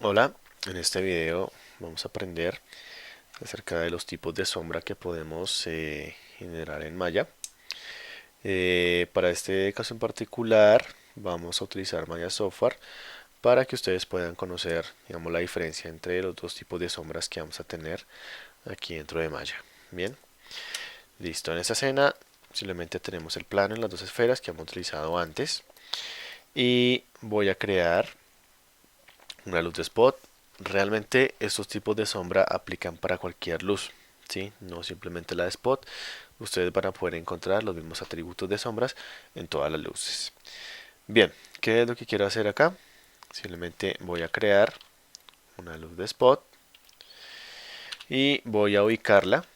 Hola, en este video vamos a aprender acerca de los tipos de sombra que podemos generar en Maya. Para este caso en particular vamos a utilizar Maya Software para que ustedes puedan conocer, digamos, la diferencia entre los dos tipos de sombras que vamos a tener aquí dentro de Maya. Bien, listo. En esta escena simplemente tenemos el plano en las dos esferas que hemos utilizado antes y voy a crear una luz de spot. Realmente estos tipos de sombra aplican para cualquier luz, ¿sí? No simplemente la de spot. Ustedes van a poder encontrar los mismos atributos de sombras en todas las luces. Bien, ¿qué es lo que quiero hacer acá? Simplemente voy a crear una luz de spot y voy a ubicarla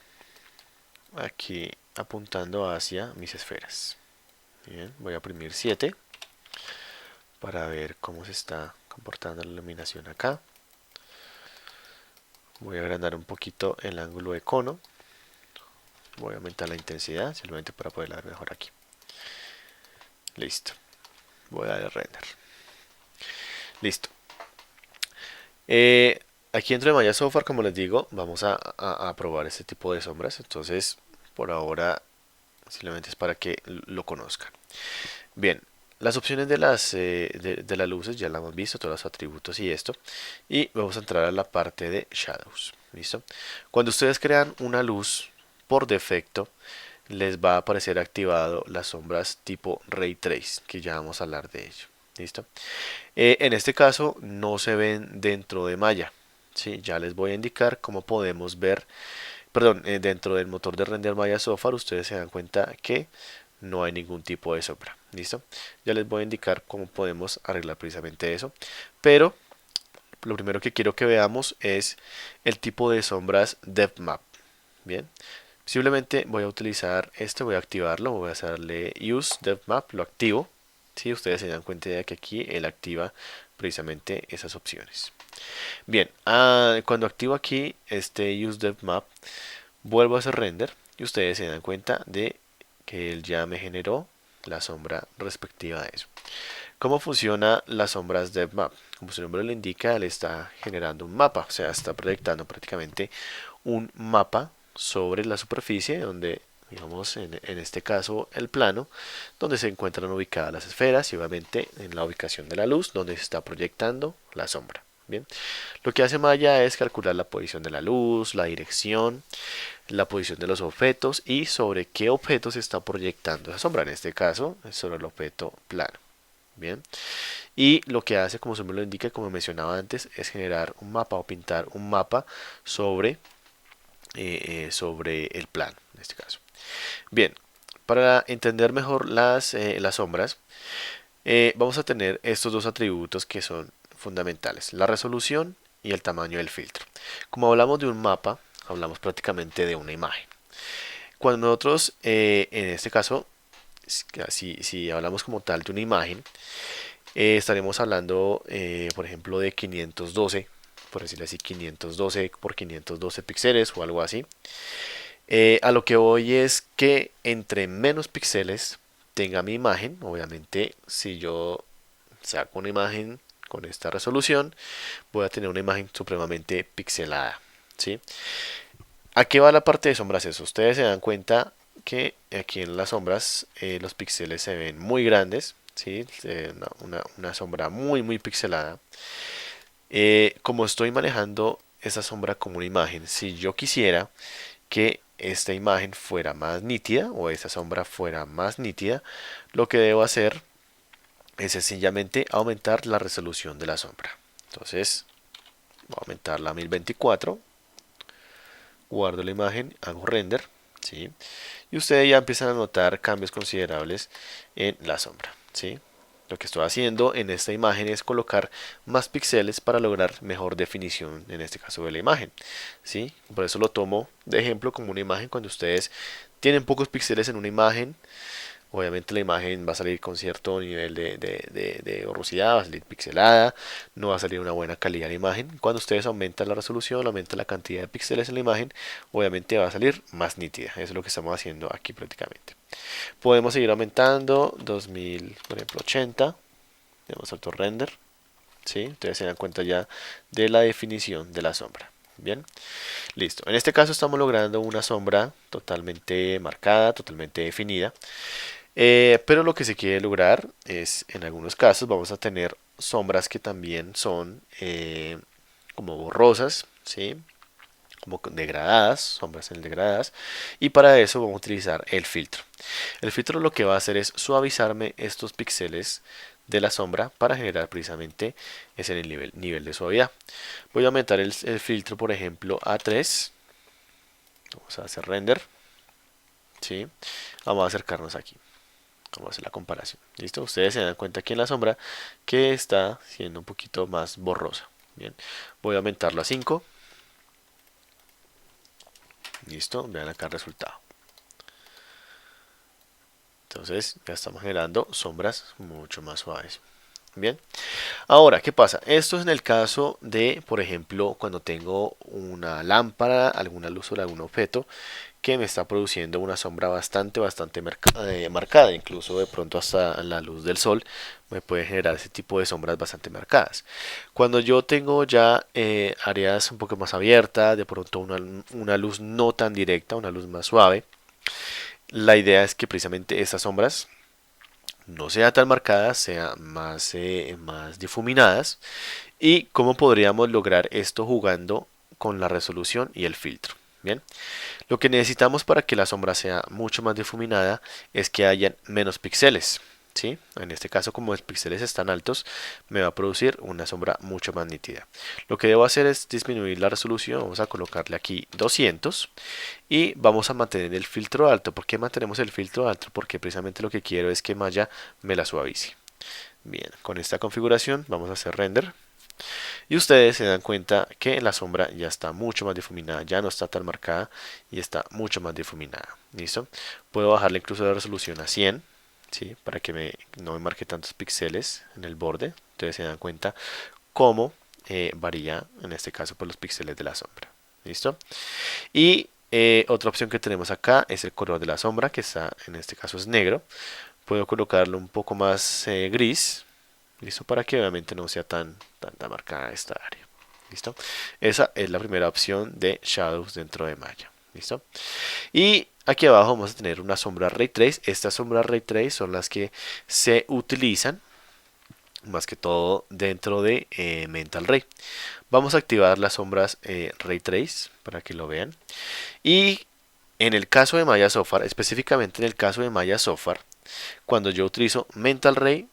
aquí apuntando hacia mis esferas. Bien, voy a oprimir 7 para ver cómo se está comportando la iluminación acá. Voy a agrandar un poquito el ángulo de cono. Voy a aumentar la intensidad simplemente para poderla ver mejor aquí. Listo. Voy a darle render. Listo. Eh, Aquí dentro de Maya Software, como les digo, vamos a probar este tipo de sombras. Entonces, por ahora, simplemente es para que lo conozcan. Bien, las opciones de las luces ya las hemos visto, todos los atributos y esto. Y vamos a entrar a la parte de Shadows. ¿Listo? Cuando ustedes crean una luz, por defecto, les va a aparecer activado las sombras tipo Ray Trace, que ya vamos a hablar de ello. ¿Listo? En este caso no se ven dentro de Maya. ¿Sí? Ya les voy a indicar cómo podemos ver, perdón, dentro del motor de render Maya Software ustedes se dan cuenta que no hay ningún tipo de sombra. ¿Listo? Ya les voy a indicar cómo podemos arreglar precisamente eso. Pero lo primero que quiero que veamos es el tipo de sombras Depth Map. Bien, simplemente voy a utilizar este, voy a activarlo, voy a hacerle Use Depth Map, lo activo. Si ustedes se dan cuenta de que aquí él activa precisamente esas opciones. Bien, cuando activo aquí este Use Depth Map, vuelvo a hacer render y ustedes se dan cuenta de que él ya me generó la sombra respectiva de eso. ¿Cómo funciona las sombras Depth Map? Como su nombre lo indica, él está generando un mapa, o sea, está proyectando prácticamente un mapa sobre la superficie donde, digamos, en este caso el plano, donde se encuentran ubicadas las esferas y obviamente en la ubicación de la luz donde se está proyectando la sombra. Bien, lo que hace Maya es calcular la posición de la luz, la dirección, la posición de los objetos y sobre qué objeto se está proyectando esa sombra. En este caso, es sobre el objeto plano. Bien, y lo que hace, como se me lo indica, como mencionaba antes, es generar un mapa o pintar un mapa sobre sobre el plano, en este caso. Bien, para entender mejor las sombras, vamos a tener estos dos atributos que son fundamentales, la resolución y el tamaño del filtro. Como hablamos de un mapa, hablamos prácticamente de una imagen. Cuando nosotros, en este caso, si hablamos como tal de una imagen, estaremos hablando, por ejemplo, de 512, por decirlo así, 512 por 512 píxeles o algo así. A lo que voy es que entre menos píxeles tenga mi imagen, obviamente si yo saco una imagen con esta resolución, voy a tener una imagen supremamente pixelada. ¿Sí? ¿A qué va la parte de sombras? Eso, ustedes se dan cuenta que aquí en las sombras los píxeles se ven muy grandes, ¿sí? Una sombra muy pixelada. Como estoy manejando esa sombra como una imagen, si yo quisiera que esta imagen fuera más nítida o esta sombra fuera más nítida, lo que debo hacer es sencillamente aumentar la resolución de la sombra. Entonces voy a aumentarla a 1024, guardo la imagen, hago render, ¿sí? Y ustedes ya empiezan a notar cambios considerables en la sombra, ¿sí? Lo que estoy haciendo en esta imagen es colocar más píxeles para lograr mejor definición, en este caso de la imagen, ¿sí? Por eso lo tomo de ejemplo como una imagen. Cuando ustedes tienen pocos píxeles en una imagen, obviamente la imagen va a salir con cierto nivel de borrosidad, va a salir pixelada, no va a salir una buena calidad de imagen. Cuando ustedes aumentan la resolución, aumentan la cantidad de píxeles en la imagen, obviamente va a salir más nítida. Eso es lo que estamos haciendo aquí prácticamente. Podemos seguir aumentando, 2000, por ejemplo, 80. Demos auto render. ¿sí? Ustedes se dan cuenta ya de la definición de la sombra. Bien, listo. En este caso estamos logrando una sombra totalmente marcada, totalmente definida. Pero lo que se quiere lograr es, en algunos casos, vamos a tener sombras que también son como borrosas, ¿sí? Como degradadas, sombras en degradadas, y para eso vamos a utilizar el filtro. El filtro lo que va a hacer es suavizarme estos píxeles de la sombra para generar precisamente ese nivel de suavidad. Voy a aumentar el filtro, por ejemplo, a 3. Vamos a hacer render, ¿sí? Vamos a acercarnos aquí. Vamos a hacer la comparación. ¿Listo? Ustedes se dan cuenta aquí en la sombra que está siendo un poquito más borrosa. Bien, voy a aumentarlo a 5. Listo, vean acá el resultado. Entonces ya estamos generando sombras mucho más suaves. Bien, ahora, ¿qué pasa? Esto es en el caso de, por ejemplo, cuando tengo una lámpara, alguna luz o algún objeto que me está produciendo una sombra bastante marcada, incluso de pronto hasta la luz del sol me puede generar ese tipo de sombras bastante marcadas. Cuando yo tengo ya áreas un poco más abiertas, de pronto una luz no tan directa, una luz más suave, la idea es que precisamente estas sombras no sean tan marcadas, sean más difuminadas. ¿Y cómo podríamos lograr esto jugando con la resolución y el filtro? Bien, lo que necesitamos para que la sombra sea mucho más difuminada es que hayan menos píxeles. ¿Sí? En este caso, como los píxeles están altos, me va a producir una sombra mucho más nítida. Lo que debo hacer es disminuir la resolución. Vamos a colocarle aquí 200 y vamos a mantener el filtro alto. ¿Por qué mantenemos el filtro alto? Porque precisamente lo que quiero es que Maya me la suavice. Bien, con esta configuración vamos a hacer render. Y ustedes se dan cuenta que la sombra ya está mucho más difuminada, ya no está tan marcada y está mucho más difuminada. ¿Listo? Puedo bajarle incluso la resolución a 100, ¿sí? Para que no me marque tantos píxeles en el borde. Ustedes se dan cuenta cómo varía, en este caso, por los píxeles de la sombra. ¿Listo? Y otra opción que tenemos acá es el color de la sombra, que está, en este caso es negro. Puedo colocarlo un poco más gris. ¿Listo? Para que obviamente no sea tan marcada esta área. ¿Listo? Esa es la primera opción de Shadows dentro de Maya. ¿Listo? Y aquí abajo vamos a tener una sombra Ray Trace. Estas sombras Ray Trace son las que se utilizan más que todo dentro de Mental Ray. Vamos a activar las sombras Ray Trace para que lo vean. Y en el caso de Maya Software, específicamente en el caso de Maya Software, cuando yo utilizo Mental Ray,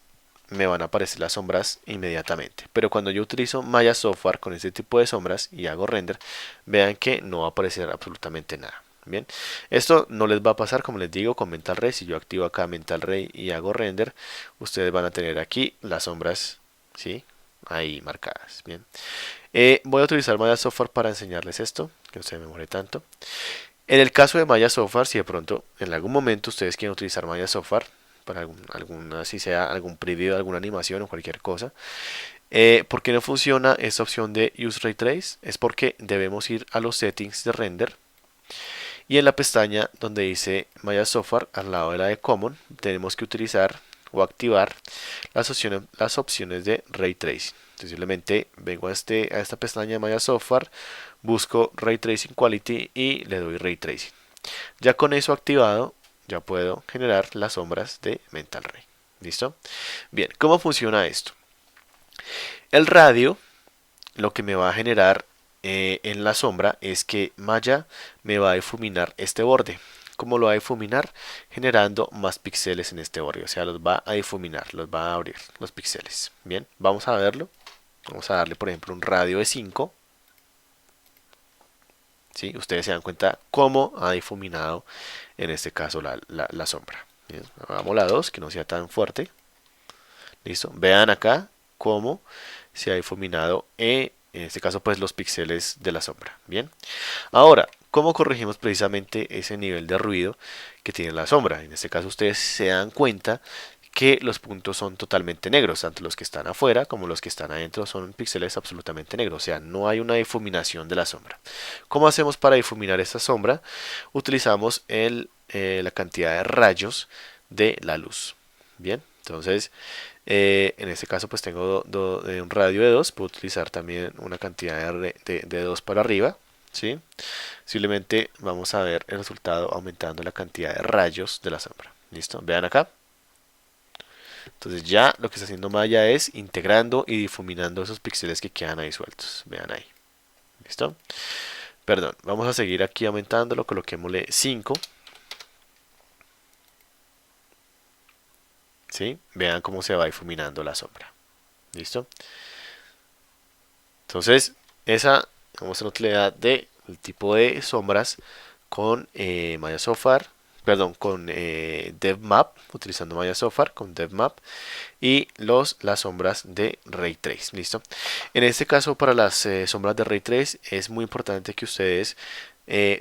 me van a aparecer las sombras inmediatamente. Pero cuando yo utilizo Maya Software con este tipo de sombras y hago render, vean que no va a aparecer absolutamente nada. Bien, esto no les va a pasar, como les digo, con Mental Ray. Si yo activo acá Mental Ray y hago render, ustedes van a tener aquí las sombras, ¿sí? Ahí marcadas. Bien, voy a utilizar Maya Software para enseñarles esto, que no se me demore tanto. En el caso de Maya Software, si de pronto en algún momento ustedes quieren utilizar Maya Software para si sea algún preview, alguna animación o cualquier cosa, ¿por qué no funciona esta opción de Use Ray Trace? Es porque debemos ir a los settings de render y en la pestaña donde dice Maya Software, al lado de la de Common, tenemos que utilizar o activar las opciones de Ray Tracing. Entonces simplemente vengo a esta pestaña de Maya Software, busco Ray Tracing Quality y le doy Ray Tracing. Ya con eso activado, ya puedo generar las sombras de Mental Ray. ¿Listo? Bien, ¿cómo funciona esto? El radio lo que me va a generar en la sombra es que Maya me va a difuminar este borde. ¿Cómo lo va a difuminar? Generando más píxeles en este borde. O sea, los va a difuminar, los va a abrir los píxeles. Bien, vamos a verlo. Vamos a darle, por ejemplo, un radio de 5. ¿Sí? Ustedes se dan cuenta cómo ha difuminado en este caso la sombra. Bien, hagamos la 2, que no sea tan fuerte. Listo. Vean acá cómo se ha difuminado en este caso pues los píxeles de la sombra. Bien. Ahora, ¿cómo corregimos precisamente ese nivel de ruido que tiene la sombra? En este caso ustedes se dan cuenta que los puntos son totalmente negros, tanto los que están afuera como los que están adentro son píxeles absolutamente negros, o sea, no hay una difuminación de la sombra. ¿Cómo hacemos para difuminar esta sombra? Utilizamos la cantidad de rayos de la luz. Bien, Entonces, en este caso pues tengo un radio de 2, puedo utilizar también una cantidad de 2 para arriba, ¿sí? Simplemente vamos a ver el resultado aumentando la cantidad de rayos de la sombra. ¿Listo? Vean acá. Entonces ya lo que está haciendo Maya es integrando y difuminando esos píxeles que quedan ahí sueltos. Vean ahí. ¿Listo? Perdón, vamos a seguir aquí aumentándolo, coloquémosle 5. ¿Sí? Vean cómo se va difuminando la sombra. ¿Listo? Entonces, esa vamos a la utilidad del tipo de sombras con Maya Software, perdón, con DevMap, utilizando Maya Software con DevMap y las sombras de Ray Trace. ¿Listo? En este caso, para las sombras de Ray Trace, es muy importante que ustedes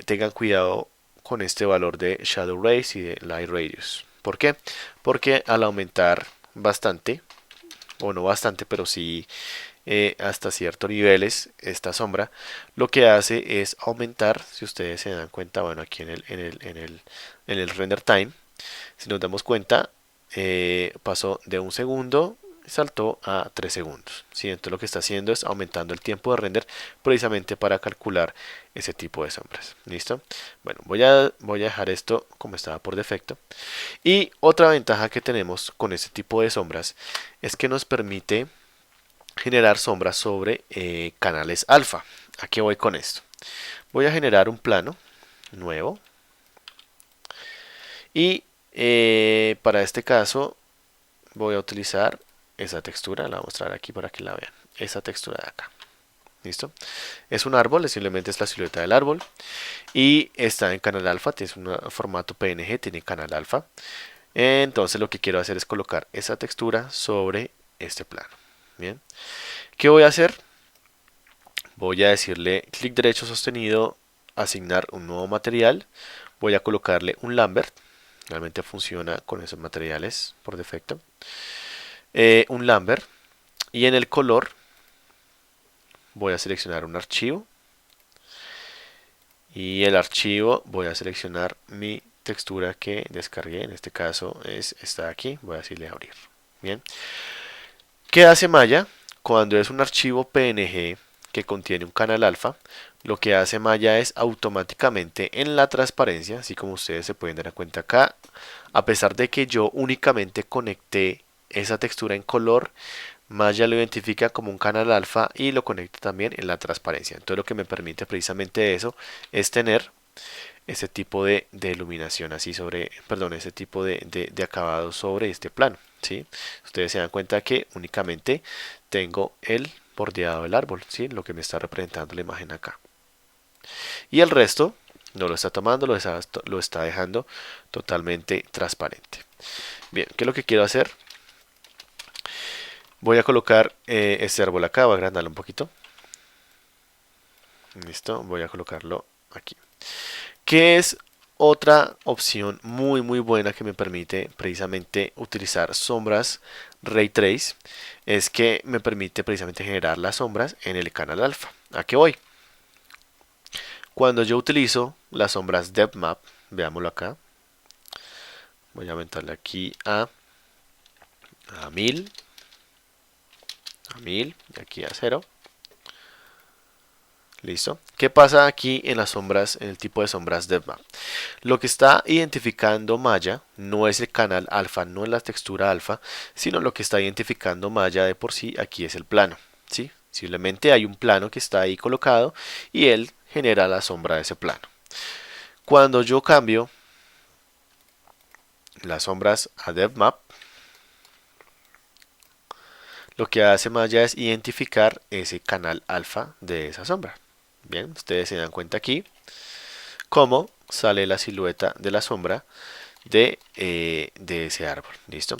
tengan cuidado con este valor de Shadow Rays y de Light Radius. ¿Por qué? Porque al aumentar bastante, o no bastante, pero sí hasta ciertos niveles esta sombra, lo que hace es aumentar, si ustedes se dan cuenta, bueno, aquí en el render time, si nos damos cuenta, pasó de 1 segundo, saltó a 3 segundos. ¿Sí? Entonces lo que está haciendo es aumentando el tiempo de render precisamente para calcular ese tipo de sombras. ¿Listo? Bueno, voy a dejar esto como estaba por defecto. Y otra ventaja que tenemos con este tipo de sombras es que nos permite generar sombras sobre canales alfa. ¿A qué voy con esto? Voy a generar un plano nuevo y para este caso voy a utilizar esa textura, la voy a mostrar aquí para que la vean, esa textura de acá. ¿Listo? Es un árbol, simplemente es la silueta del árbol y está en canal alfa, tiene un formato PNG, tiene canal alfa. Entonces lo que quiero hacer es colocar esa textura sobre este plano. Bien, ¿qué voy a hacer? Voy a decirle clic derecho sostenido, asignar un nuevo material. Voy a colocarle un Lambert. Realmente funciona con esos materiales por defecto. Un Lambert. Y en el color voy a seleccionar un archivo. Y el archivo voy a seleccionar mi textura que descargué. En este caso es esta de aquí. Voy a decirle abrir. Bien. ¿Qué hace Maya? Cuando es un archivo PNG que contiene un canal alfa, lo que hace Maya es automáticamente en la transparencia, así como ustedes se pueden dar cuenta acá, a pesar de que yo únicamente conecté esa textura en color, Maya lo identifica como un canal alfa y lo conecta también en la transparencia. Entonces lo que me permite precisamente eso es tener ese tipo de iluminación así sobre, perdón, ese tipo de acabado sobre este plano. ¿Sí? Ustedes se dan cuenta que únicamente tengo el bordeado del árbol, ¿sí? Lo que me está representando la imagen acá. Y el resto no lo está tomando, lo está dejando totalmente transparente. Bien, ¿qué es lo que quiero hacer? Voy a colocar este árbol acá, voy a agrandarlo un poquito. Listo, voy a colocarlo aquí. ¿Qué es otra opción muy buena que me permite precisamente utilizar sombras Ray Trace? Es que me permite precisamente generar las sombras en el canal alfa. ¿A qué voy? Cuando yo utilizo las sombras DevMap, veámoslo acá. Voy a aumentarle aquí a 1000, y aquí a 0. Listo. ¿Qué pasa aquí en las sombras, en el tipo de sombras DevMap? Lo que está identificando Maya no es el canal alfa, no es la textura alfa, sino lo que está identificando Maya de por sí aquí es el plano. ¿Sí? Simplemente hay un plano que está ahí colocado y él genera la sombra de ese plano. Cuando yo cambio las sombras a DevMap, lo que hace Maya es identificar ese canal alfa de esa sombra. Bien, ustedes se dan cuenta aquí cómo sale la silueta de la sombra de ese árbol. ¿Listo?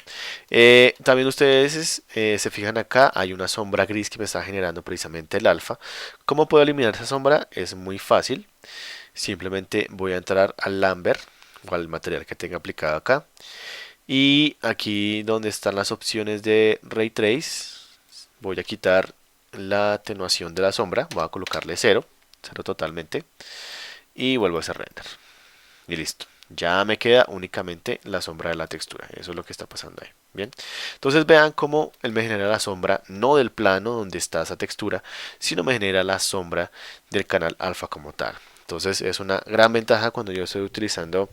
También ustedes se fijan acá, hay una sombra gris que me está generando precisamente el alfa. ¿Cómo puedo eliminar esa sombra? Es muy fácil. Simplemente voy a entrar al Lambert o al material que tenga aplicado acá. Y aquí donde están las opciones de Ray Trace, voy a quitar la atenuación de la sombra. Voy a colocarle 0 totalmente. Y vuelvo a hacer render. Y listo. Ya me queda únicamente la sombra de la textura. Eso es lo que está pasando ahí. Bien, entonces vean cómo él me genera la sombra no del plano donde está esa textura, sino me genera la sombra del canal alfa como tal. Entonces es una gran ventaja cuando yo estoy utilizando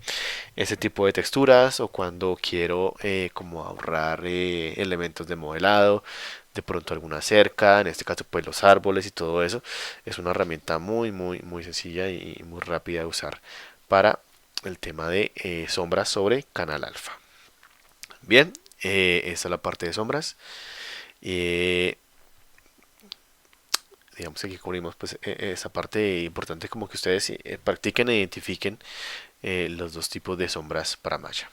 ese tipo de texturas o cuando quiero como ahorrar elementos de modelado, de pronto alguna cerca, en este caso pues los árboles y todo eso. Es una herramienta muy sencilla y muy rápida de usar para el tema de sombras sobre canal alfa. Bien, esta es la parte de sombras. Eh, digamos que aquí cubrimos pues esa parte importante como que ustedes practiquen e identifiquen los dos tipos de sombras para Maya.